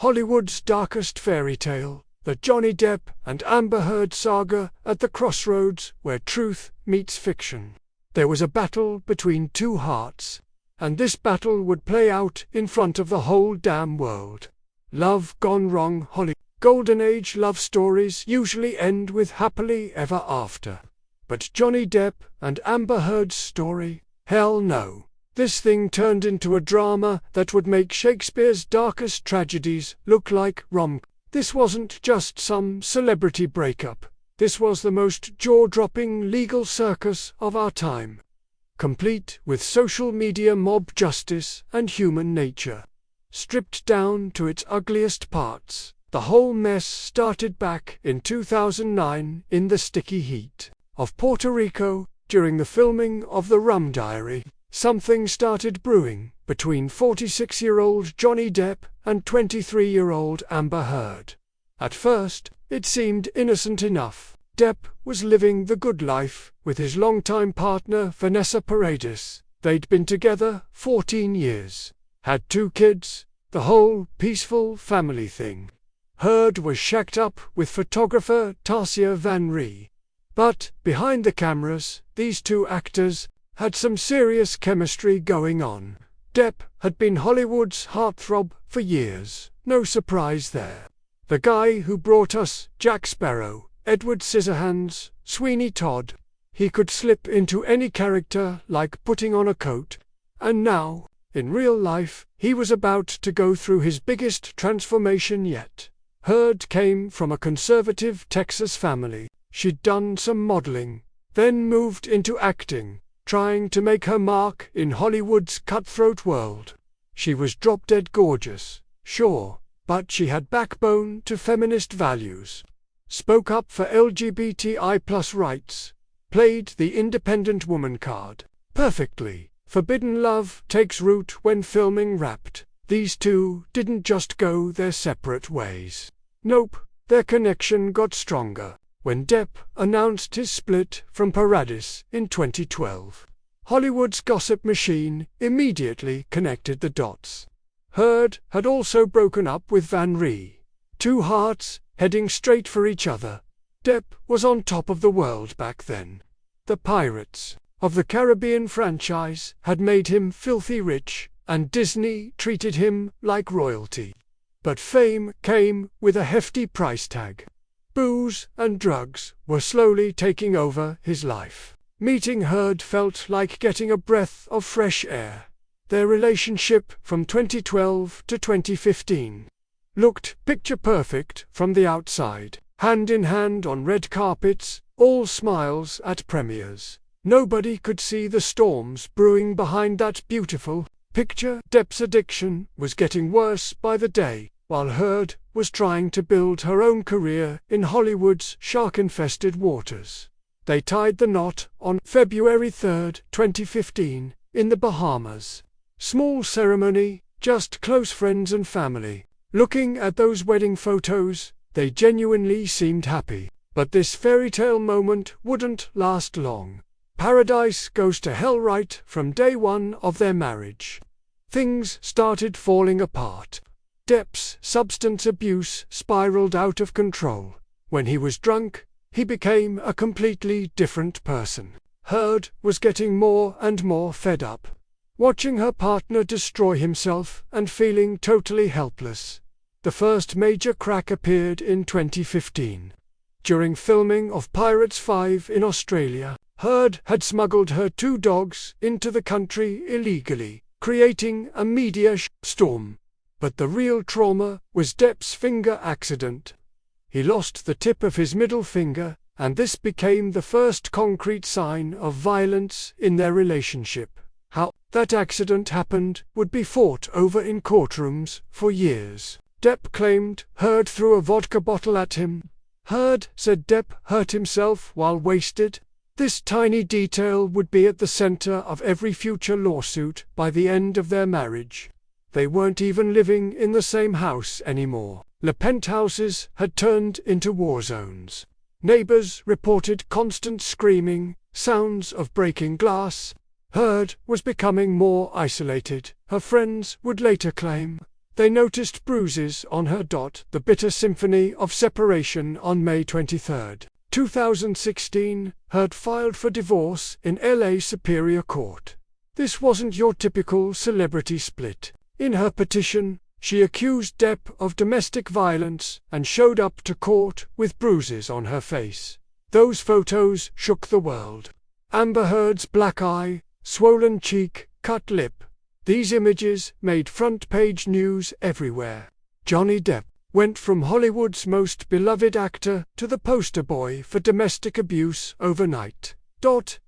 Hollywood's darkest fairy tale, the Johnny Depp and Amber Heard saga at the crossroads where truth meets fiction. There was a battle between two hearts, and this battle would play out in front of the whole damn world. Love gone wrong. Hollywood Golden Age love stories usually end with happily ever after. But Johnny Depp and Amber Heard's story? Hell no. This thing turned into a drama that would make Shakespeare's darkest tragedies look like rom. This wasn't just some celebrity breakup. This was the most jaw-dropping legal circus of our time, complete with social media mob justice and human nature, stripped down to its ugliest parts. The whole mess started back in 2009 in the sticky heat of Puerto Rico during the filming of The Rum Diary. Something started brewing between 46-year-old Johnny Depp and 23-year-old Amber Heard. At first, it seemed innocent enough. Depp was living the good life with his longtime partner Vanessa Paredes. They'd been together 14 years, had 2 kids, the whole peaceful family thing. Heard was shacked up with photographer Tasia Van Ree. But, behind the cameras, these two actors had some serious chemistry going on. Depp had been Hollywood's heartthrob for years, no surprise there. The guy who brought us Jack Sparrow, Edward Scissorhands, Sweeney Todd. He could slip into any character like putting on a coat. And now, in real life, he was about to go through his biggest transformation yet. Heard came from a conservative Texas family. She'd done some modeling, then moved into acting, trying to make her mark in Hollywood's cutthroat world. She was drop-dead gorgeous, sure, but she had backbone to feminist values. Spoke up for LGBTI+ rights, played the independent woman card perfectly. Forbidden love takes root when filming Wrapped. These two didn't just go their separate ways. Nope, their connection got stronger when Depp announced his split from Paredes in 2012. Hollywood's gossip machine immediately connected the dots. Heard had also broken up with Van Ree. Two hearts heading straight for each other. Depp was on top of the world back then. The Pirates of the Caribbean franchise had made him filthy rich, and Disney treated him like royalty. But fame came with a hefty price tag. Booze and drugs were slowly taking over his life. Meeting Heard felt like getting a breath of fresh air. Their relationship from 2012 to 2015 looked picture perfect from the outside, hand in hand on red carpets, all smiles at premieres. Nobody could see the storms brewing behind that beautiful picture. Depp's addiction was getting worse by the day, while Heard was trying to build her own career in Hollywood's shark-infested waters. They tied the knot on February 3, 2015, in the Bahamas. Small ceremony, just close friends and family. Looking at those wedding photos, they genuinely seemed happy. But this fairy tale moment wouldn't last long. Paradise goes to hell right from day one of their marriage. Things started falling apart. Depp's substance abuse spiraled out of control. When he was drunk, he became a completely different person. Heard was getting more and more fed up, watching her partner destroy himself and feeling totally helpless. The first major crack appeared in 2015. During filming of Pirates 5 in Australia, Heard had smuggled her 2 dogs into the country illegally, creating a media storm. But the real trauma was Depp's finger accident. He lost the tip of his middle finger, and this became the first concrete sign of violence in their relationship. How that accident happened would be fought over in courtrooms for years. Depp claimed Heard threw a vodka bottle at him. Heard said Depp hurt himself while wasted. This tiny detail would be at the center of every future lawsuit by the end of their marriage. They weren't even living in the same house anymore. The penthouses had turned into war zones. Neighbors reported constant screaming, sounds of breaking glass. Heard was becoming more isolated. Her friends would later claim They noticed bruises on her. The bitter symphony of separation on May 23, 2016, Heard filed for divorce in LA Superior Court. This wasn't your typical celebrity split. In her petition, she accused Depp of domestic violence and showed up to court with bruises on her face. Those photos shook the world. Amber Heard's black eye, swollen cheek, cut lip. These images made front-page news everywhere. Johnny Depp went from Hollywood's most beloved actor to the poster boy for domestic abuse overnight.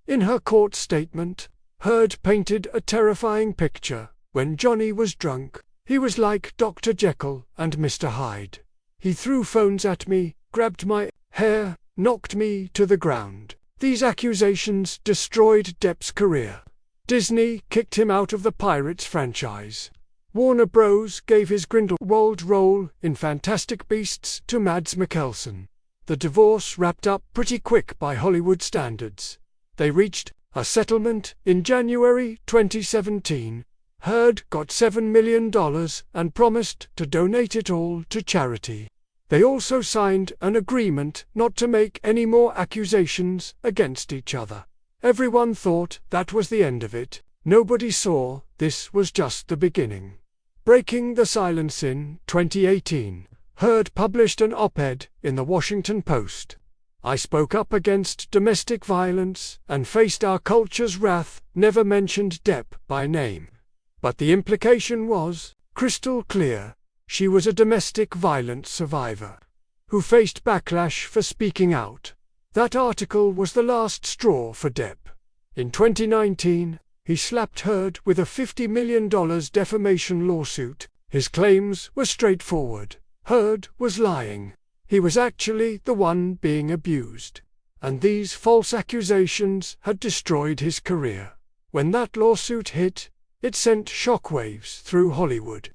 In her court statement, Heard painted a terrifying picture. When Johnny was drunk, he was like Dr. Jekyll and Mr. Hyde. He threw phones at me, grabbed my hair, knocked me to the ground. These accusations destroyed Depp's career. Disney kicked him out of the Pirates franchise. Warner Bros. Gave his Grindelwald role in Fantastic Beasts to Mads Mikkelsen. The divorce wrapped up pretty quick by Hollywood standards. They reached a settlement in January 2017. Heard got $7 million and promised to donate it all to charity. They also signed an agreement not to make any more accusations against each other. Everyone thought that was the end of it. Nobody saw this was just the beginning. Breaking the silence in 2018, Heard published an op-ed in the Washington Post. I spoke up against domestic violence and faced our culture's wrath, never mentioned Depp by name. But the implication was crystal clear. She was a domestic violence survivor who faced backlash for speaking out. That article was the last straw for Depp. In 2019, he slapped Heard with a $50 million defamation lawsuit. His claims were straightforward. Heard was lying. He was actually the one being abused. And these false accusations had destroyed his career. When that lawsuit hit, it sent shockwaves through Hollywood.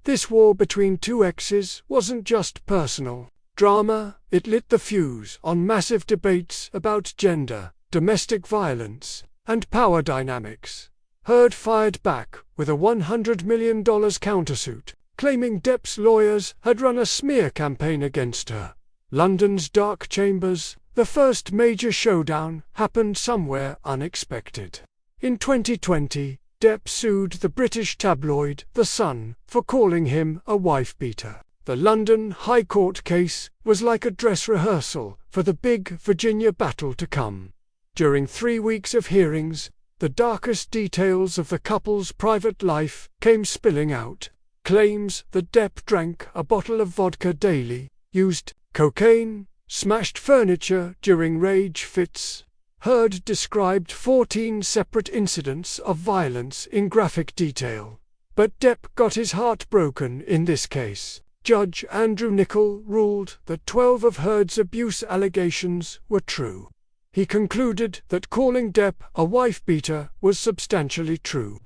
This war between two exes wasn't just personal drama, it lit the fuse on massive debates about gender, domestic violence, and power dynamics. Heard fired back with a $100 million countersuit, claiming Depp's lawyers had run a smear campaign against her. London's dark chambers, the first major showdown, happened somewhere unexpected. In 2020, Depp sued the British tabloid The Sun for calling him a wife-beater. The London High Court case was like a dress rehearsal for the big Virginia battle to come. During 3 weeks of hearings, the darkest details of the couple's private life came spilling out. Claims that Depp drank a bottle of vodka daily, used cocaine, smashed furniture during rage fits. Heard described 14 separate incidents of violence in graphic detail. But Depp got his heart broken in this case. Judge Andrew Niccol ruled that 12 of Heard's abuse allegations were true. He concluded that calling Depp a wife-beater was substantially true.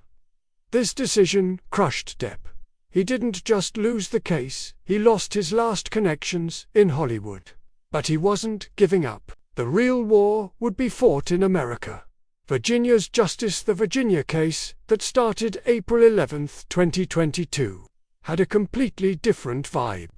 This decision crushed Depp. He didn't just lose the case, he lost his last connections in Hollywood. But he wasn't giving up. The real war would be fought in America. Virginia's Justice the Virginia case, that started April 11, 2022, had a completely different vibe.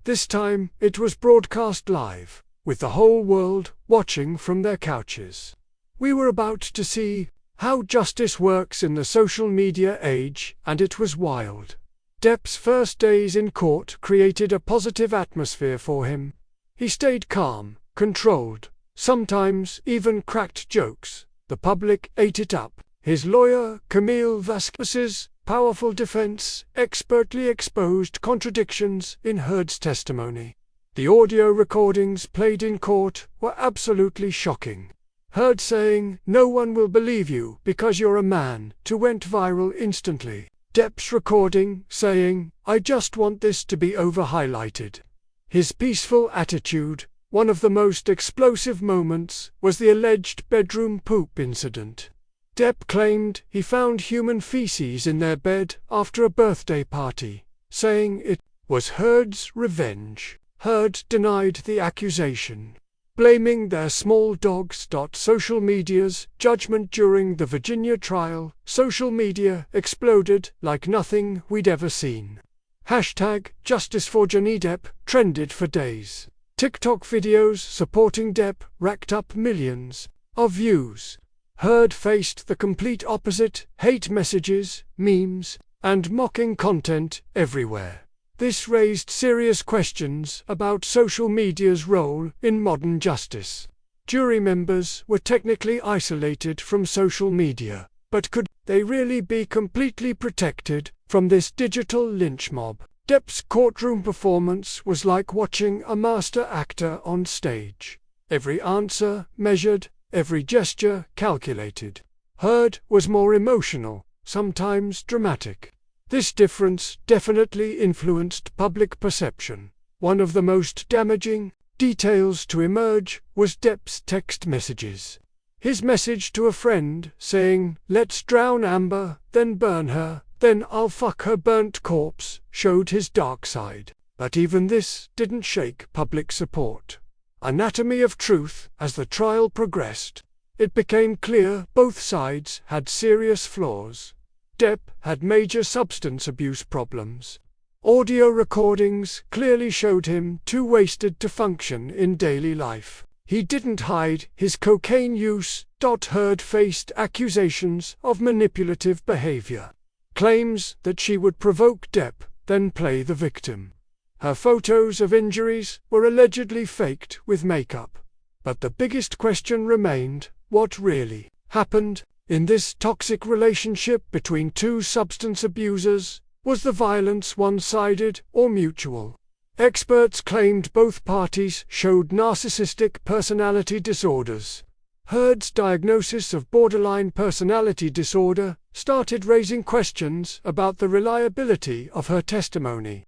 This time, it was broadcast live, with the whole world watching from their couches. We were about to see how justice works in the social media age, and it was wild. Depp's first days in court created a positive atmosphere for him. He stayed calm, controlled, sometimes even cracked jokes. The public ate it up. His lawyer, Camille Vasquez's powerful defense expertly exposed contradictions in Heard's testimony. The audio recordings played in court were absolutely shocking. Heard saying, "No one will believe you because you're a man," went viral instantly. Depp's recording saying, "I just want this to be over-highlighted." His peaceful attitude. One of the most explosive moments was the alleged bedroom poop incident. Depp claimed he found human feces in their bed after a birthday party, saying it was Heard's revenge. Heard denied the accusation, blaming their small dogs. Social media's judgment during the Virginia trial. Social media exploded like nothing we'd ever seen. Hashtag Justice for Johnny Depp trended for days. TikTok videos supporting Depp racked up millions of views. Heard faced the complete opposite: hate messages, memes, and mocking content everywhere. This raised serious questions about social media's role in modern justice. Jury members were technically isolated from social media, but could they really be completely protected from this digital lynch mob? Depp's courtroom performance was like watching a master actor on stage. Every answer measured, every gesture calculated. Heard was more emotional, sometimes dramatic. This difference definitely influenced public perception. One of the most damaging details to emerge was Depp's text messages. His message to a friend saying, "Let's drown Amber, then burn her, then I'll fuck her burnt corpse," showed his dark side. But even this didn't shake public support. Anatomy of truth. As the trial progressed, it became clear both sides had serious flaws. Depp had major substance abuse problems. Audio recordings clearly showed him too wasted to function in daily life. He didn't hide his cocaine use. Heard faced accusations of manipulative behavior. Claims that she would provoke Depp, then play the victim. Her photos of injuries were allegedly faked with makeup. But the biggest question remained: what really happened in this toxic relationship between two substance abusers? Was the violence one-sided or mutual? Experts claimed both parties showed narcissistic personality disorders. Heard's diagnosis of borderline personality disorder started raising questions about the reliability of her testimony.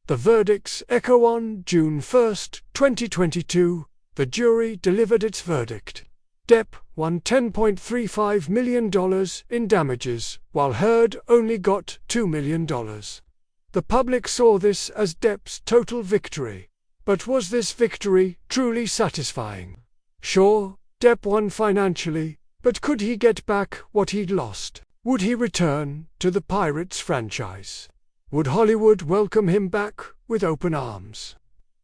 The verdicts echo. On June 1, 2022, the jury delivered its verdict. Depp won $10.35 million in damages, while Heard only got $2 million. The public saw this as Depp's total victory. But was this victory truly satisfying? Sure, Depp won financially, but could he get back what he'd lost? Would he return to the Pirates franchise? Would Hollywood welcome him back with open arms?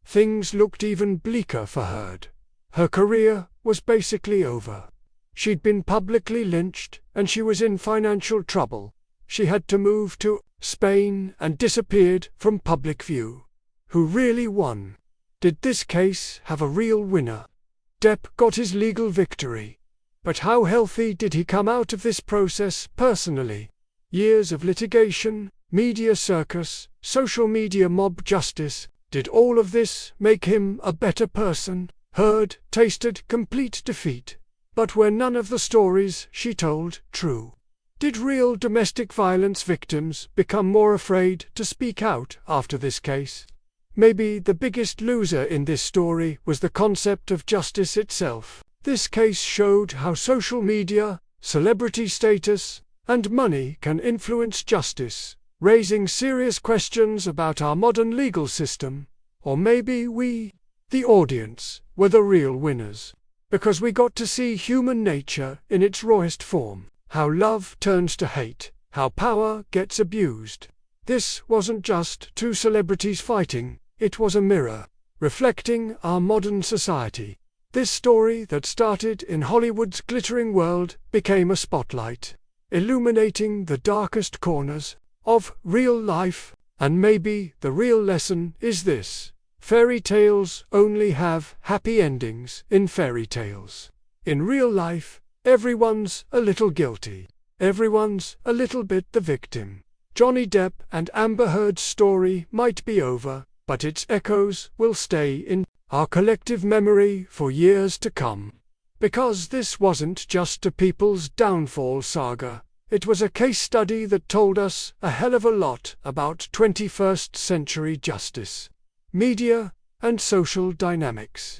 Things looked even bleaker for Heard. Her career was basically over. She'd been publicly lynched, and she was in financial trouble. She had to move to Spain and disappeared from public view. Who really won? Did this case have a real winner? Depp got his legal victory. But how healthy did he come out of this process personally? Years of litigation, media circus, social media mob justice, did all of this make him a better person? Heard tasted complete defeat. But were none of the stories she told true? Did real domestic violence victims become more afraid to speak out after this case? Maybe the biggest loser in this story was the concept of justice itself. This case showed how social media, celebrity status, and money can influence justice, raising serious questions about our modern legal system. Or maybe we, the audience, were the real winners, because we got to see human nature in its rawest form. How love turns to hate, how power gets abused. This wasn't just two celebrities fighting, it was a mirror, reflecting our modern society. This story that started in Hollywood's glittering world became a spotlight, illuminating the darkest corners of real life. And maybe the real lesson is this: fairy tales only have happy endings in fairy tales. In real life, everyone's a little guilty. Everyone's a little bit the victim. Johnny Depp and Amber Heard's story might be over, but its echoes will stay in our collective memory for years to come. Because this wasn't just a people's downfall saga, it was a case study that told us a hell of a lot about 21st century justice, media, and social dynamics.